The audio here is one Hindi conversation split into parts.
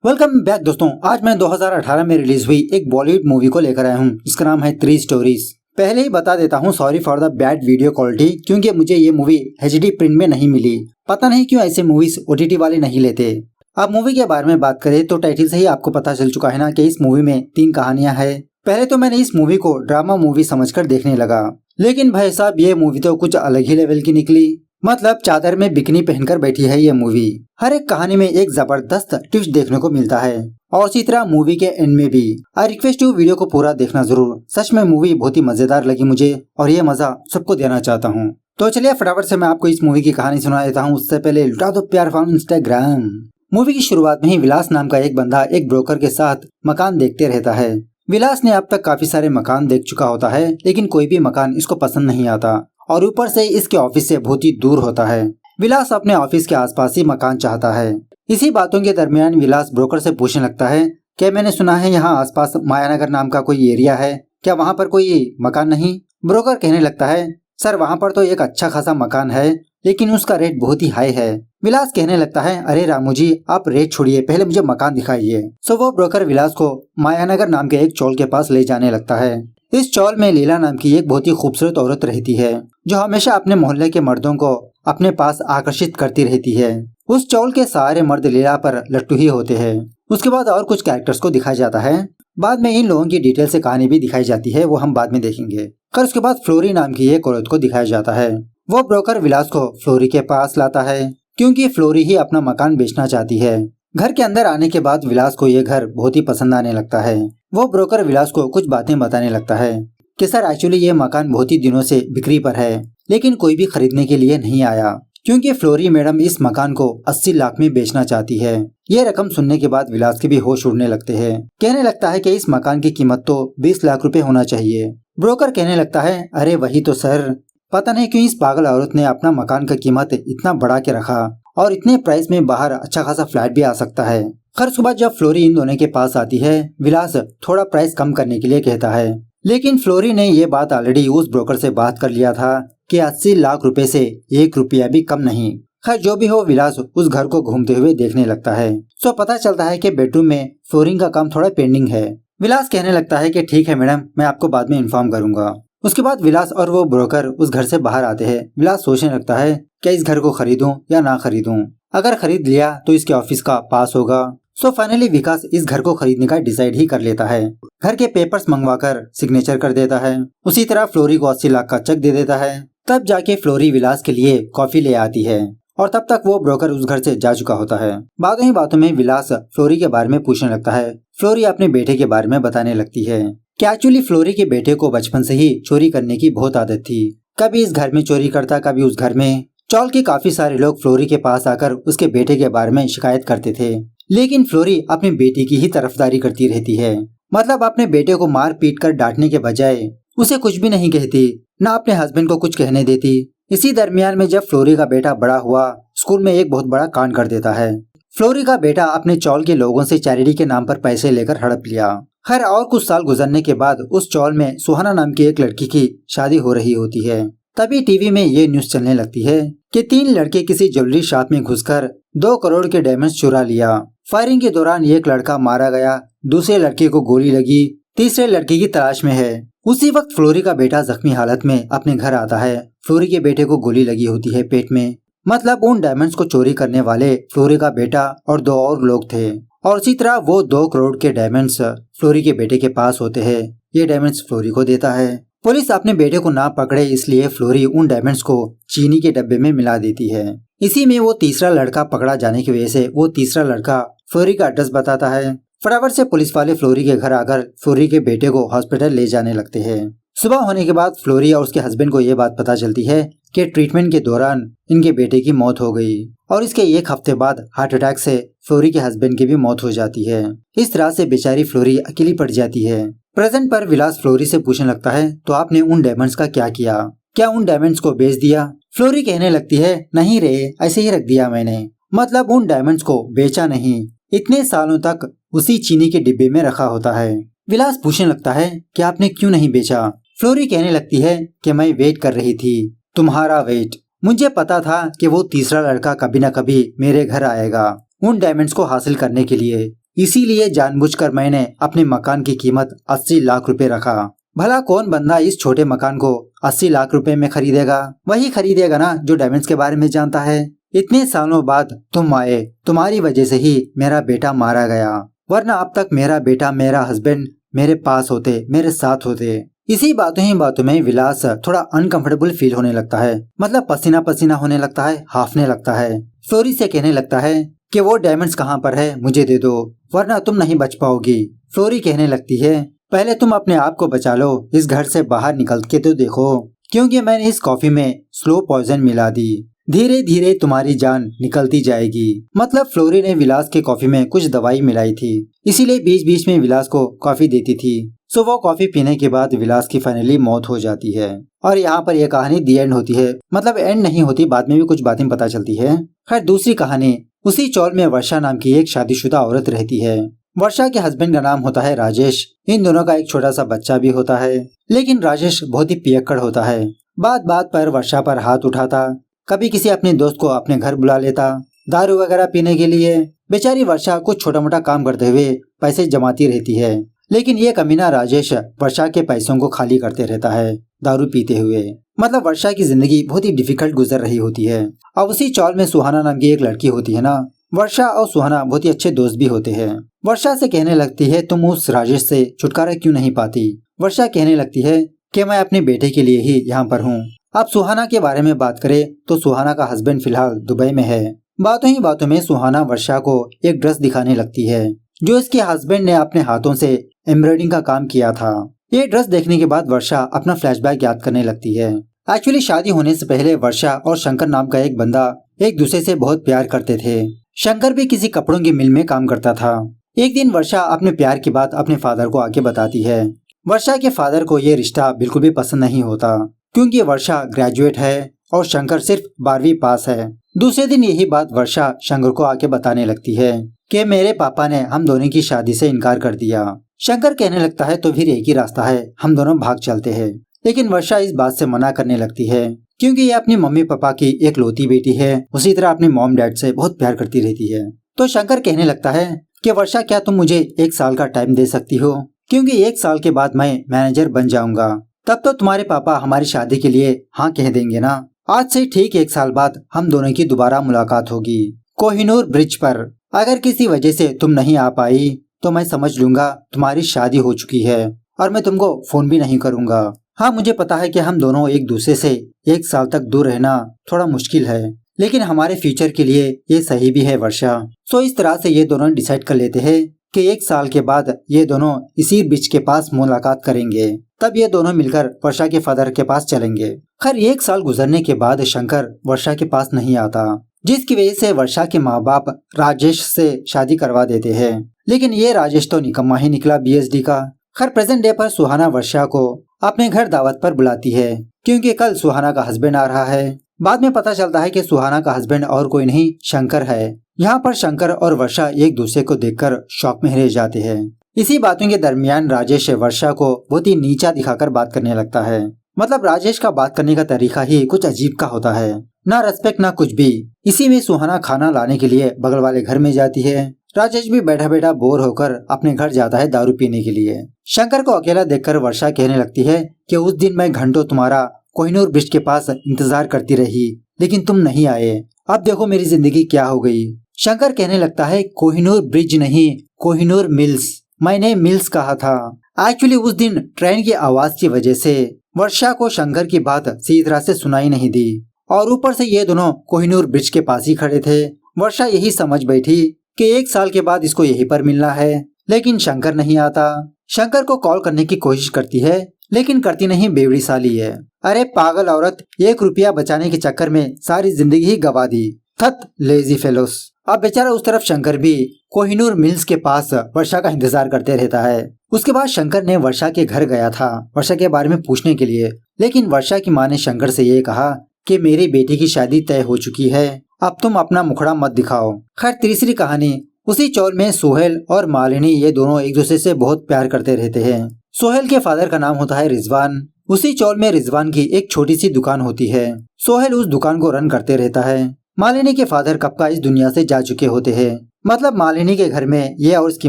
वेलकम बैक दोस्तों। आज मैं 2018 में रिलीज हुई एक बॉलीवुड मूवी को लेकर आया हूँ जिसका नाम है थ्री स्टोरीज। पहले ही बता देता हूँ, sorry for the bad video quality, क्योंकि मुझे ये मूवी HD प्रिंट में नहीं मिली। पता नहीं क्यों ऐसे मूवीज OTT वाले नहीं लेते। अब मूवी के बारे में बात करें तो टाइटल से ही आपको पता चल चुका है ना कि इस मूवी में 3 कहानियां है। पहले तो मैंने इस मूवी को ड्रामा मूवी समझकर देखने लगा, लेकिन भाई साहब ये मूवी तो कुछ अलग ही लेवल की निकली। मतलब चादर में बिकनी पहनकर बैठी है ये मूवी। हर एक कहानी में एक जबरदस्त ट्विस्ट देखने को मिलता है और इसी तरह मूवी के एंड में भी। आई रिक्वेस्ट यू वीडियो को पूरा देखना जरूर। सच में मूवी बहुत ही मजेदार लगी मुझे और ये मजा सबको देना चाहता हूँ। तो चलिए फटाफट से मैं आपको इस मूवी की कहानी सुना देता हूँ। उससे पहले लुटा दो प्यार फॉर इंस्टाग्राम। मूवी की शुरुआत में ही विलास नाम का एक बंदा एक ब्रोकर के साथ मकान देखते रहता है। विलास ने अब तक काफी सारे मकान देख चुका होता है, लेकिन कोई भी मकान इसको पसंद नहीं आता और ऊपर से इसके ऑफिस से बहुत ही दूर होता है। विलास अपने ऑफिस के आसपास ही मकान चाहता है। इसी बातों के दरमियान विलास ब्रोकर से पूछने लगता है कि मैंने सुना है यहाँ आसपास मायानगर नाम का कोई एरिया है, क्या वहाँ पर कोई मकान नहीं? ब्रोकर कहने लगता है सर वहाँ पर तो एक अच्छा खासा मकान है, लेकिन उसका रेट बहुत ही हाई है। विलास कहने लगता है अरे रामू जी, आप रेट छोड़िए, पहले मुझे मकान दिखाइए। सो वो ब्रोकर विलास को मायानगर नाम के एक चौल के पास ले जाने लगता है। इस चौल में लीला नाम की एक बहुत ही खूबसूरत औरत रहती है जो हमेशा अपने मोहल्ले के मर्दों को अपने पास आकर्षित करती रहती है। उस चौल के सारे मर्द लीला पर लट्टू ही होते हैं। उसके बाद और कुछ कैरेक्टर्स को दिखाया जाता है। बाद में इन लोगों की डिटेल से कहानी भी दिखाई जाती है, वो हम बाद में देखेंगे। और उसके बाद फ्लोरी नाम की एक औरत को दिखाया जाता है। वो ब्रोकर विलास को फ्लोरी के पास लाता है क्योंकि फ्लोरी ही अपना मकान बेचना चाहती है। घर के अंदर आने के बाद विलास को ये घर बहुत ही पसंद आने लगता है। वो ब्रोकर विलास को कुछ बातें बताने लगता है कि सर एक्चुअली ये मकान बहुत ही दिनों से बिक्री पर है, लेकिन कोई भी खरीदने के लिए नहीं आया क्योंकि फ्लोरी मैडम इस मकान को 80 लाख में बेचना चाहती है। ये रकम सुनने के बाद विलास के भी होश उड़ने लगते हैं। कहने लगता है कि इस मकान की कीमत तो 20 लाख रुपए होना चाहिए। ब्रोकर कहने लगता है अरे वही तो सर, पता नहीं क्यों इस पागल औरत ने अपना मकान का कीमत इतना बढ़ा के रखा और इतने प्राइस में बाहर अच्छा खासा फ्लैट भी आ सकता है। खैर सुबह जब फ्लोरी इन दोनों के पास आती है, विलास थोड़ा प्राइस कम करने के लिए कहता है, लेकिन फ्लोरी ने ये बात ऑलरेडी उस ब्रोकर से बात कर लिया था कि 80 लाख रुपए से 1 रुपया भी कम नहीं। खैर जो भी हो, विलास उस घर को घूमते हुए देखने लगता है। सो पता चलता है कि बेडरूम में फ्लोरिंग का काम थोड़ा पेंडिंग है। विलास कहने लगता है कि ठीक है मैडम, मैं आपको बाद में इन्फॉर्म करूंगा। उसके बाद विलास और वो ब्रोकर उस घर से बाहर आते हैं। विलास सोचने लगता है क्या इस घर को खरीदूं या ना खरीदूं। अगर खरीद लिया तो इसके ऑफिस का पास होगा। सो फाइनली विकास इस घर को खरीदने का डिसाइड ही कर लेता है। घर के पेपर्स मंगवाकर सिग्नेचर कर देता है। उसी तरह फ्लोरी को 80 लाख का चेक दे देता है। तब जाके फ्लोरी विलास के लिए कॉफी ले आती है और तब तक वो ब्रोकर उस घर से जा चुका होता है। बातों ही बातों में विलास फ्लोरी के बारे में पूछने लगता है। फ्लोरी अपने बेटे के बारे में बताने लगती है कि एक्चुअली फ्लोरी के बेटे को बचपन से ही चोरी करने की बहुत आदत थी। कभी इस घर में चोरी करता, कभी उस घर में। चौल के काफी सारे लोग फ्लोरी के पास आकर उसके बेटे के बारे में शिकायत करते थे, लेकिन फ्लोरी अपनी बेटी की ही तरफदारी करती रहती है। मतलब अपने बेटे को मार पीट कर डांटने के बजाय उसे कुछ भी नहीं कहती, ना अपने हस्बैंड को कुछ कहने देती। इसी दरमियान में जब फ्लोरी का बेटा बड़ा हुआ, स्कूल में एक बहुत बड़ा कांड कर देता है। फ्लोरी का बेटा अपने चौल के लोगों से चैरिटी के नाम पर पैसे लेकर हड़प लिया। खैर और कुछ साल गुजरने के बाद उस चौल में सुहाना नाम की एक लड़की की शादी हो रही होती है। तभी टीवी में ये न्यूज चलने लगती है कि 3 लड़के किसी ज्वेलरी शॉप में घुसकर 2 करोड़ के डायमंड्स चुरा लिया। फायरिंग के दौरान एक लड़का मारा गया, दूसरे लड़के को गोली लगी, तीसरे लड़के की तलाश में है। उसी वक्त फ्लोरी का बेटा जख्मी हालत में अपने घर आता है। फ्लोरी के बेटे को गोली लगी होती है पेट में। मतलब उन डायमंड्स को चोरी करने वाले फ्लोरी का बेटा और 2 और लोग थे और इसी तरह वो 2 करोड़ के डायमंड्स फ्लोरी के बेटे के पास होते हैं। ये डायमंड्स फ्लोरी को देता है। पुलिस अपने बेटे को ना पकड़े इसलिए फ्लोरी उन डायमंड्स को चीनी के डब्बे में मिला देती है। इसी में वो तीसरा लड़का पकड़ा जाने की वजह से वो तीसरा लड़का फ्लोरी का एड्रेस बताता है। फटाफट से पुलिस वाले फ्लोरी के घर आकर फ्लोरी के बेटे को हॉस्पिटल ले जाने लगते हैं। सुबह होने के बाद फ्लोरी और उसके हस्बैंड को ये बात पता चलती है कि ट्रीटमेंट के दौरान इनके बेटे की मौत हो गई और इसके 1 हफ्ते बाद हार्ट अटैक से फ्लोरी के हस्बैंड की भी मौत हो जाती है। इस तरह से बेचारी फ्लोरी अकेली पड़ जाती है। प्रेजेंट पर विलास फ्लोरी से पूछने लगता है तो आपने उन डायमंड्स का क्या किया? क्या उन डायमंड्स को बेच दिया? फ्लोरी कहने लगती है नहीं रे, ऐसे ही रख दिया मैंने। मतलब उन डायमंड्स को बेचा नहीं, इतने सालों तक उसी चीनी के डिब्बे में रखा होता है। विलास पूछने लगता है कि आपने क्यों नहीं बेचा? फ्लोरी कहने लगती है कि मैं वेट कर रही थी, तुम्हारा वेट। मुझे पता था कि वो तीसरा लड़का कभी न कभी मेरे घर आएगा उन डायमंड्स को हासिल करने के लिए। इसीलिए जानबूझकर मैंने अपने मकान की कीमत 80 लाख रुपए रखा। भला कौन बंदा इस छोटे मकान को 80 लाख रुपए में खरीदेगा? वही खरीदेगा ना जो डायमंड्स के बारे में जानता है। इतने सालों बाद तुम आए, तुम्हारी वजह से ही मेरा बेटा मारा गया, वरना अब तक मेरा बेटा, मेरा हस्बैंड मेरे पास होते, मेरे साथ होते। इसी बातों ही बातों में विलास थोड़ा अनकंफर्टेबल फील होने लगता है, मतलब पसीना पसीना होने लगता है, हाफने लगता है। फ्लोरी से कहने लगता है कि वो डायमंड्स कहाँ पर है, मुझे दे दो, वरना तुम नहीं बच पाओगी। फ्लोरी कहने लगती है पहले तुम अपने आप को बचा लो, इस घर से बाहर निकल के तो देखो, क्योंकि मैंने इस कॉफी में स्लो पॉइजन मिला दी, धीरे धीरे तुम्हारी जान निकलती जाएगी। मतलब फ्लोरी ने विलास के कॉफी में कुछ दवाई मिलाई थी, इसीलिए बीच बीच में विलास को कॉफी देती थी। सो वो कॉफी पीने के बाद विलास की फाइनली मौत हो जाती है और यहाँ पर यह कहानी दी एंड होती है। मतलब एंड नहीं होती, बाद में भी कुछ बातें पता चलती है। खैर दूसरी कहानी, उसी चौल में वर्षा नाम की एक शादीशुदा औरत रहती है। वर्षा के हस्बैंड का नाम होता है राजेश। इन दोनों का एक छोटा सा बच्चा भी होता है, लेकिन राजेश बहुत ही पियक्कड़ होता है। बात बात पर वर्षा पर हाथ उठाता, कभी किसी अपने दोस्त को अपने घर बुला लेता दारू वगैरह पीने के लिए। बेचारी वर्षा कुछ छोटा मोटा काम करते हुए पैसे जमाती रहती है, लेकिन ये कमीना राजेश वर्षा के पैसों को खाली करते रहता है दारू पीते हुए। मतलब वर्षा की जिंदगी बहुत ही डिफिकल्ट गुजर रही होती है। अब उसी चौल में सुहाना नाम की एक लड़की होती है ना। वर्षा और सुहाना बहुत ही अच्छे दोस्त भी होते हैं। वर्षा से कहने लगती है तुम उस राजेश से छुटकारा क्यों नहीं पाती? वर्षा कहने लगती है कि मैं अपने बेटे के लिए ही यहाँ पर हूँ। अब सुहाना के बारे में बात करें तो सुहाना का हस्बैंड फिलहाल दुबई में है। बातों ही बातों में सुहाना वर्षा को एक ड्रेस दिखाने लगती है जो इसके हस्बैंड ने अपने हाथों से एम्ब्रॉयडरिंग का काम किया था। ये ड्रेस देखने के बाद वर्षा अपना फ्लैशबैक याद करने लगती है। एक्चुअली शादी होने से पहले वर्षा और शंकर नाम का एक बंदा एक दूसरे से बहुत प्यार करते थे। शंकर भी किसी कपड़ों की मिल में काम करता था। एक दिन वर्षा अपने प्यार की बात अपने फादर को आके बताती है। वर्षा के फादर को ये रिश्ता बिल्कुल भी पसंद नहीं होता, क्योंकि वर्षा ग्रेजुएट है और शंकर सिर्फ 12वीं पास है। दूसरे दिन यही बात वर्षा शंकर को आके बताने लगती है कि मेरे पापा ने हम दोनों की शादी से इनकार कर दिया। शंकर कहने लगता है तो फिर एक ही रास्ता है, हम दोनों भाग चलते हैं। लेकिन वर्षा इस बात से मना करने लगती है, क्योंकि ये अपनी मम्मी पापा की एक लौती बेटी है, उसी तरह अपने मॉम डैड से बहुत प्यार करती रहती है। तो शंकर कहने लगता है कि वर्षा क्या तुम मुझे 1 साल का टाइम दे सकती हो, क्योंकि 1 साल के बाद मैं मैनेजर बन जाऊंगा, तब तो तुम्हारे पापा हमारी शादी के लिए हाँ कह देंगे ना। आज से ठीक 1 साल बाद हम दोनों की दोबारा मुलाकात होगी कोहिनूर ब्रिज पर। अगर किसी वजह से तुम नहीं आ पाई तो मैं समझ लूंगा तुम्हारी शादी हो चुकी है और मैं तुमको फोन भी नहीं करूंगा। हाँ मुझे पता है कि हम दोनों एक दूसरे से 1 साल तक दूर रहना थोड़ा मुश्किल है, लेकिन हमारे फ्यूचर के लिए ये सही भी है वर्षा। सो इस तरह से ये दोनों डिसाइड कर लेते हैं कि 1 साल के बाद ये दोनों इसी ब्रिज के पास मुलाकात करेंगे। तब ये दोनों मिलकर वर्षा के फादर के पास चलेंगे। खैर 1 साल गुजरने के बाद शंकर वर्षा के पास नहीं आता, जिसकी वजह से वर्षा के माँ बाप राजेश से शादी करवा देते हैं। लेकिन ये राजेश तो निकम्मा ही निकला BSD का। खैर प्रेजेंट डे पर सुहाना वर्षा को अपने घर दावत पर बुलाती है, क्योंकि कल सुहाना का हस्बैंड आ रहा है। बाद में पता चलता है कि सुहाना का हस्बैंड और कोई नहीं शंकर है। यहाँ पर शंकर और वर्षा एक दूसरे को देखकर शॉक में रह जाते हैं। इसी बातों के दरमियान राजेश वर्षा को बहुत ही नीचा दिखाकर बात करने लगता है। मतलब राजेश का बात करने का तरीका ही कुछ अजीब का होता है, ना रेस्पेक्ट ना कुछ भी। इसी में सुहाना खाना लाने के लिए बगल वाले घर में जाती है। राजेश भी बैठा बैठा बोर होकर अपने घर जाता है दारू पीने के लिए। शंकर को अकेला देखकर वर्षा कहने लगती है कि उस दिन मैं घंटों तुम्हारा कोहिनूर ब्रिज के पास इंतजार करती रही, लेकिन तुम नहीं आए। अब देखो मेरी जिंदगी क्या हो गई। शंकर कहने लगता है कोहिनूर ब्रिज नहीं, कोहिनूर मिल्स। मैंने मिल्स कहा था। एक्चुअली उस दिन ट्रेन की आवाज की वजह से वर्षा को शंकर की बात सही तरह से सुनाई नहीं दी, और ऊपर से ये दोनों कोहिनूर ब्रिज के पास ही खड़े थे। वर्षा यही समझ बैठी कि 1 साल के बाद इसको यहीं पर मिलना है, लेकिन शंकर नहीं आता। शंकर को कॉल करने की कोशिश करती है, लेकिन करती नहीं, बेवड़ी साली है। अरे पागल औरत, 1 रुपया बचाने के चक्कर में सारी जिंदगी ही गवा दी। थत लेजी फेलोस। अब बेचारा उस तरफ शंकर भी कोहिनूर मिल्स के पास वर्षा का इंतजार करते रहता है। उसके बाद शंकर ने वर्षा के घर गया था वर्षा के बारे में पूछने के लिए, लेकिन वर्षा की माँ ने शंकर से ये कहा कि मेरी बेटी की शादी तय हो चुकी है, अब तुम अपना मुखड़ा मत दिखाओ। खैर तीसरी कहानी, उसी चौल में सोहेल और मालिनी ये दोनों एक दूसरे से बहुत प्यार करते रहते हैं। सोहेल के फादर का नाम होता है रिजवान। उसी चौल में रिजवान की एक छोटी सी दुकान होती है। सोहेल उस दुकान को रन करते रहता है। मालिनी के फादर कब का इस दुनिया से जा चुके होते हैं। मतलब मालिनी के घर में ये और उसकी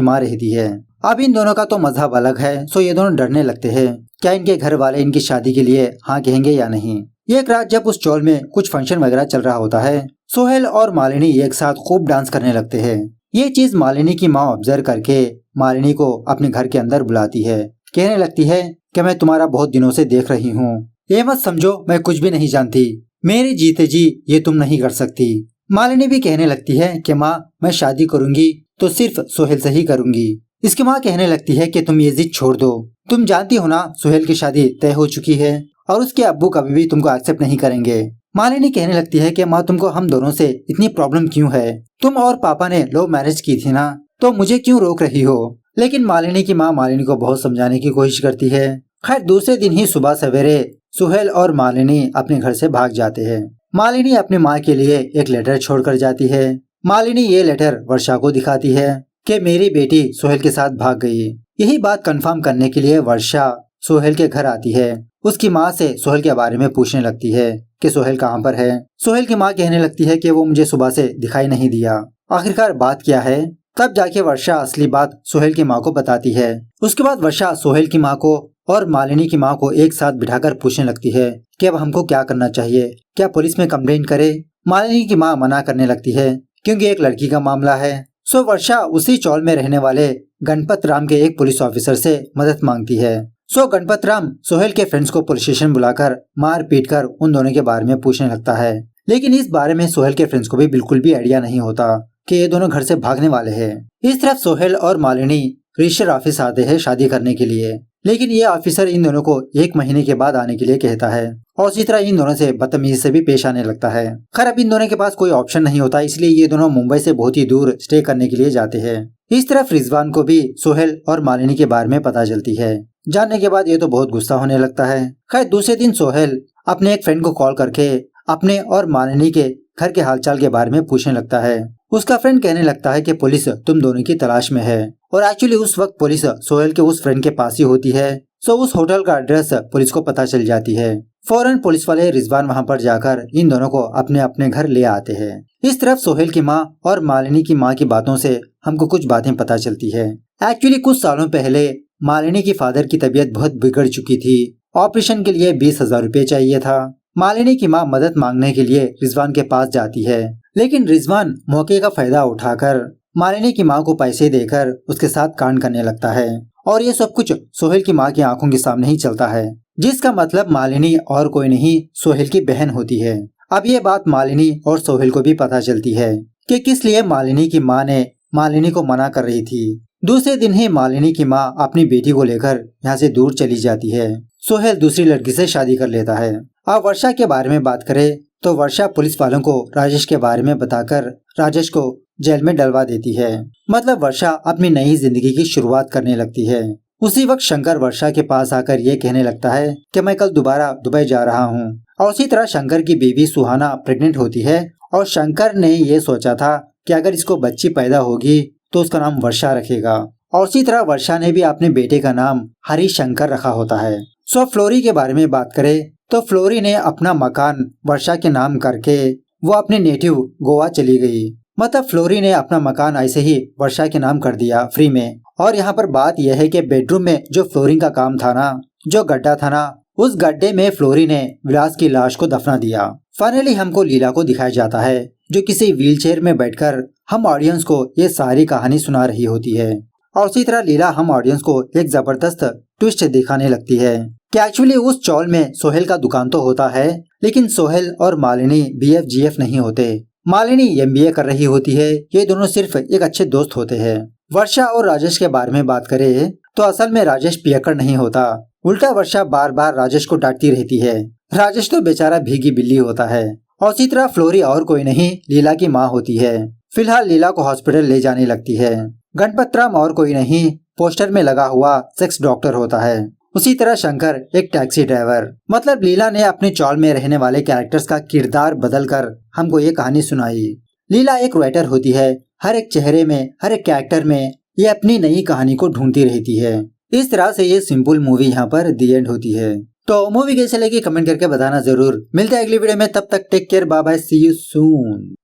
माँ रहती है। अब इन दोनों का तो मजहब अलग है, सो ये दोनों डरने लगते हैं क्या इनके घर वाले इनकी शादी के लिए हाँ कहेंगे या नहीं। एक रात जब उस चौल में कुछ फंक्शन वगैरह चल रहा होता है, सोहेल और मालिनी एक साथ खूब डांस करने लगते हैं। ये चीज मालिनी की माँ ऑब्जर्व करके मालिनी को अपने घर के अंदर बुलाती है। कहने लगती है कि मैं तुम्हारा बहुत दिनों से देख रही हूँ, ये मत समझो मैं कुछ भी नहीं जानती, मेरे जीते जी ये तुम नहीं कर सकती। मालिनी भी कहने लगती है कि माँ मैं शादी करूंगी तो सिर्फ सोहेल से ही करूंगी। इसकी माँ कहने लगती है कि तुम ये जिद छोड़ दो, तुम जानती हो ना सोहेल की शादी तय हो चुकी है और उसके अब्बू कभी भी तुमको एक्सेप्ट नहीं करेंगे। मालिनी कहने लगती है कि माँ तुमको हम दोनों से इतनी प्रॉब्लम क्यों है, तुम और पापा ने लव मैरिज की थी ना, तो मुझे क्यों रोक रही हो। लेकिन मालिनी की माँ मालिनी को बहुत समझाने की कोशिश करती है। खैर दूसरे दिन ही सुबह सवेरे सोहेल और मालिनी अपने घर से भाग जाते हैं। मालिनी अपनी माँ के लिए एक लेटर छोड़कर जाती है। मालिनी ये लेटर वर्षा को दिखाती है कि मेरी बेटी सोहेल के साथ भाग गई। यही बात कंफर्म करने के लिए वर्षा सोहेल के घर आती है। उसकी माँ से सोहेल के बारे में पूछने लगती है कि सोहेल कहाँ पर है। सोहेल की माँ कहने लगती है कि वो मुझे सुबह से दिखाई नहीं दिया, आखिरकार बात क्या है। तब जाके वर्षा असली बात सोहेल की माँ को बताती है। उसके बाद वर्षा सोहेल की माँ को और मालिनी की माँ को एक साथ बिठाकर पूछने लगती है कि अब हमको क्या करना चाहिए, क्या पुलिस में कंप्लेंट करे। मालिनी की माँ मना करने लगती है क्योंकि एक लड़की का मामला है। सो वर्षा उसी चौल में रहने वाले गणपत राम के एक पुलिस ऑफिसर से मदद मांगती है। सो गणपत राम सोहेल के फ्रेंड्स को पुलिस स्टेशन बुलाकर मार पीट कर उन दोनों के बारे में पूछने लगता है। लेकिन इस बारे में सोहेल के फ्रेंड्स को भी बिल्कुल भी आइडिया नहीं होता कि ये दोनों घर से भागने वाले हैं। इस तरफ सोहेल और मालिनी रजिस्टर ऑफिस आते हैं शादी करने के लिए, लेकिन ये ऑफिसर इन दोनों को 1 महीने के बाद आने के लिए कहता है और इसी तरह इन दोनों से बदतमीजी से भी पेश आने लगता है। खैर अब इन दोनों के पास कोई ऑप्शन नहीं होता, इसलिए ये दोनों मुंबई से बहुत ही दूर स्टे करने के लिए जाते हैं। इस तरफ रिजवान को भी सोहेल और मालिनी के बारे में पता चलती है। जानने के बाद ये तो बहुत गुस्सा होने लगता है। खैर दूसरे दिन सोहेल अपने एक फ्रेंड को कॉल करके अपने और मालिनी के घर के हालचाल के बारे में पूछने लगता है। उसका फ्रेंड कहने लगता है कि पुलिस तुम दोनों की तलाश में है और एक्चुअली उस वक्त पुलिस सोहेल के उस फ्रेंड के पास ही होती है। सो उस होटल का एड्रेस पुलिस को पता चल जाती है। फौरन पुलिस वाले रिजवान वहां पर जाकर इन दोनों को अपने अपने घर ले आते हैं। इस तरफ सोहेल की माँ और मालिनी की माँ की बातों से हमको कुछ बातें पता चलती है। एक्चुअली कुछ सालों पहले मालिनी की फादर की तबीयत बहुत बिगड़ चुकी थी, ऑपरेशन के लिए 20,000 रुपए चाहिए था। मालिनी की माँ मदद मांगने के लिए रिजवान के पास जाती है, लेकिन रिजवान मौके का फायदा उठाकर मालिनी की माँ को पैसे देकर उसके साथ कांड करने लगता है और ये सब कुछ सोहेल की माँ की आंखों के सामने ही चलता है, जिसका मतलब मालिनी और कोई नहीं सोहेल की बहन होती है। अब ये बात मालिनी और सोहेल को भी पता चलती है कि किस लिए मालिनी की माँ ने मालिनी को मना कर रही थी। दूसरे दिन ही मालिनी की माँ अपनी बेटी को लेकर यहाँ से दूर चली जाती है। सोहेल दूसरी लड़की से शादी कर लेता है। अब वर्षा के बारे में बात करें तो वर्षा पुलिस वालों को राजेश के बारे में बताकर राजेश को जेल में डलवा देती है। मतलब वर्षा अपनी नई जिंदगी की शुरुआत करने लगती है। उसी वक्त शंकर वर्षा के पास आकर ये कहने लगता है कि मैं कल दोबारा दुबई जा रहा हूँ और उसी तरह शंकर की बीवी सुहाना प्रेग्नेंट होती है और शंकर ने ये सोचा था कि अगर इसको बच्ची पैदा होगी तो उसका नाम वर्षा रखेगा और उसी तरह वर्षा ने भी अपने बेटे का नाम हरिशंकर रखा होता है। सो फ्लोरी के बारे में बात करें तो फ्लोरी ने अपना मकान वर्षा के नाम करके वो अपने नेटिव गोवा चली गई। मतलब फ्लोरी ने अपना मकान ऐसे ही वर्षा के नाम कर दिया फ्री में। और यहाँ पर बात यह है कि बेडरूम में जो फ्लोरिंग का काम था ना, जो गड्ढा था ना, उस गड्ढे में फ्लोरी ने विलास की लाश को दफना दिया। फाइनली हमको लीला को दिखाया जाता है जो किसी व्हीलचेयर में बैठकर हम ऑडियंस को ये सारी कहानी सुना रही होती है और उसी तरह लीला हम ऑडियंस को एक जबरदस्त ट्विस्ट दिखाने लगती है कि एक्चुअली उस चौल में सोहेल का दुकान तो होता है, लेकिन सोहेल और मालिनी BFGF नहीं होते। मालिनी MBA कर रही होती है, ये दोनों सिर्फ एक अच्छे दोस्त होते हैं। वर्षा और राजेश के बारे में बात करें तो असल में राजेश पियक्कड़ नहीं होता, उल्टा वर्षा बार बार राजेश को डांटती रहती है। राजेश तो बेचारा भीगी बिल्ली होता है। और इसी तरह फ्लोरी और कोई नहीं लीला की माँ होती है। फिलहाल लीला को हॉस्पिटल ले जाने लगती है। गणपत राम और कोई नहीं पोस्टर में लगा हुआ सेक्स डॉक्टर होता है। उसी तरह शंकर एक टैक्सी ड्राइवर। मतलब लीला ने अपने चौल में रहने वाले कैरेक्टर्स का किरदार बदलकर हमको ये कहानी सुनाई। लीला एक राइटर होती है, हर एक चेहरे में, हर एक कैरेक्टर में ये अपनी नई कहानी को ढूंढती रहती है। इस तरह से ये सिंपल मूवी यहाँ पर दी एंड होती है। तो मूवी कैसे लगी कमेंट करके बताना जरूर। मिलते हैं अगली वीडियो में, तब तक take care, bye bye, see you soon.